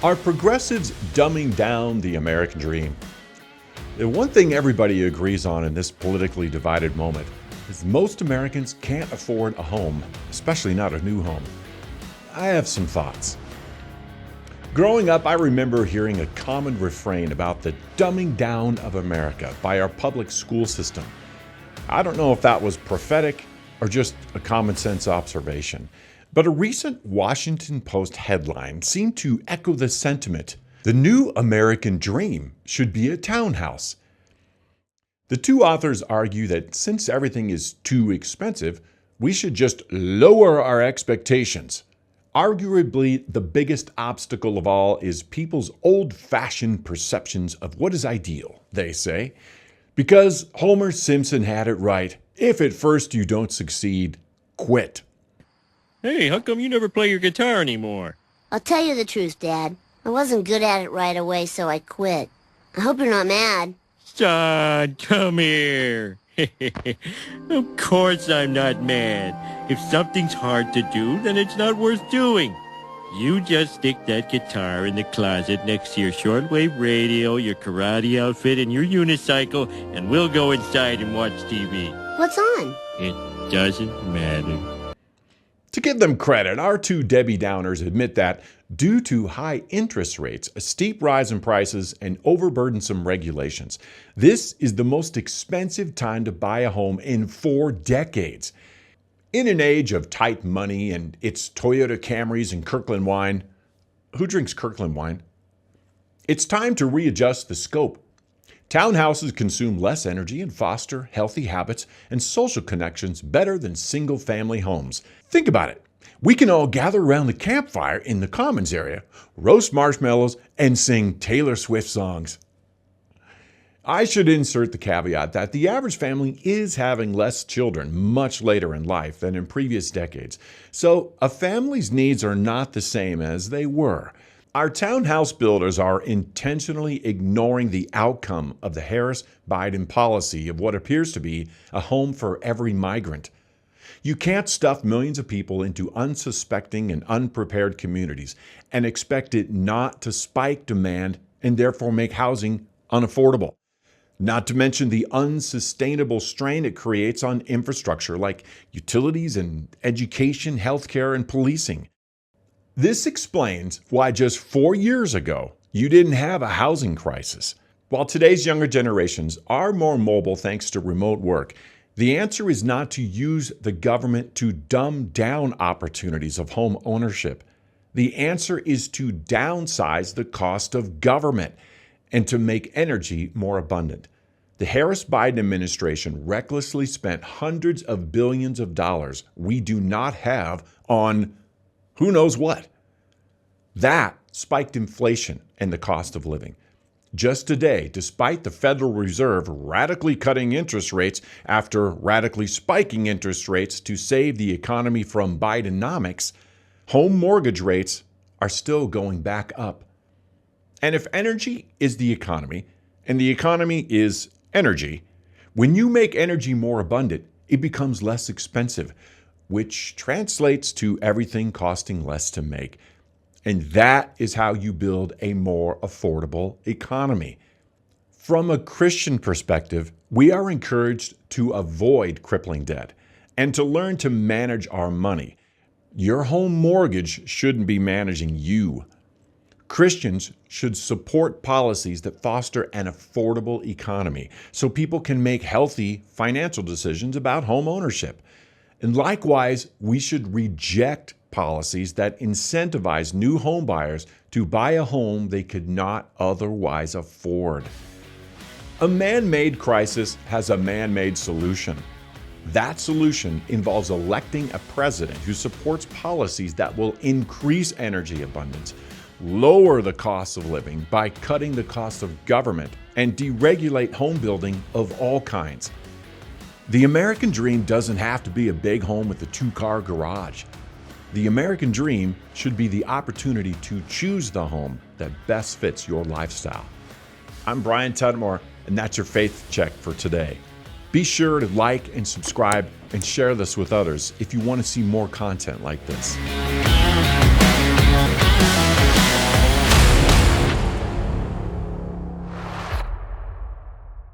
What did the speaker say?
Are progressives dumbing down the American dream? The one thing everybody agrees on in this politically divided moment is most Americans can't afford a home, especially not a new home. I have some thoughts. Growing up, I remember hearing a common refrain about the dumbing down of America by our public school system. I don't know if that was prophetic or just a common sense observation, but a recent Washington Post headline seemed to echo the sentiment. The new American dream should be a townhouse. The two authors argue that since everything is too expensive, we should just lower our expectations. Arguably, the biggest obstacle of all is people's old-fashioned perceptions of what is ideal, they say. Because Homer Simpson had it right, if at first you don't succeed, quit. Hey, how come you never play your guitar anymore? I'll tell you the truth, Dad. I wasn't good at it right away, so I quit. I hope you're not mad. Son, come here. Of course I'm not mad. If something's hard to do, then it's not worth doing. You just stick that guitar in the closet next to your shortwave radio, your karate outfit, and your unicycle, and we'll go inside and watch TV. What's on? It doesn't matter. To give them credit, our two Debbie Downers admit that due to high interest rates, a steep rise in prices, and overburdensome regulations, this is the most expensive time to buy a home in 4 decades. In an age of tight money and its Toyota Camrys and Kirkland wine, who drinks Kirkland wine? It's time to readjust the scope. Townhouses consume less energy and foster healthy habits and social connections better than single-family homes. Think about it. We can all gather around the campfire in the commons area, roast marshmallows, and sing Taylor Swift songs. I should insert the caveat that the average family is having less children much later in life than in previous decades, so a family's needs are not the same as they were. Our townhouse builders are intentionally ignoring the outcome of the Harris-Biden policy of what appears to be a home for every migrant. You can't stuff millions of people into unsuspecting and unprepared communities and expect it not to spike demand and therefore make housing unaffordable. Not to mention the unsustainable strain it creates on infrastructure like utilities and education, healthcare, and policing. This explains why just 4 years ago, you didn't have a housing crisis. While today's younger generations are more mobile thanks to remote work, the answer is not to use the government to dumb down opportunities of home ownership. The answer is to downsize the cost of government and to make energy more abundant. The Harris-Biden administration recklessly spent hundreds of billions of dollars we do not have on who knows what. That spiked inflation and the cost of living. Just today, despite the Federal Reserve radically cutting interest rates after radically spiking interest rates to save the economy from Bidenomics, home mortgage rates are still going back up. And if energy is the economy, and the economy is energy, when you make energy more abundant, it becomes less expensive, which translates to everything costing less to make. And that is how you build a more affordable economy. From a Christian perspective, we are encouraged to avoid crippling debt and to learn to manage our money. Your home mortgage shouldn't be managing you. Christians should support policies that foster an affordable economy so people can make healthy financial decisions about home ownership. And likewise, we should reject policies that incentivize new home buyers to buy a home they could not otherwise afford. A man-made crisis has a man-made solution. That solution involves electing a president who supports policies that will increase energy abundance, lower the cost of living by cutting the cost of government, and deregulate home building of all kinds. The American dream doesn't have to be a big home with a 2-car garage. The American dream should be the opportunity to choose the home that best fits your lifestyle. I'm Brian Tudmore, and that's your Faith Check for today. Be sure to like and subscribe and share this with others if you want to see more content like this.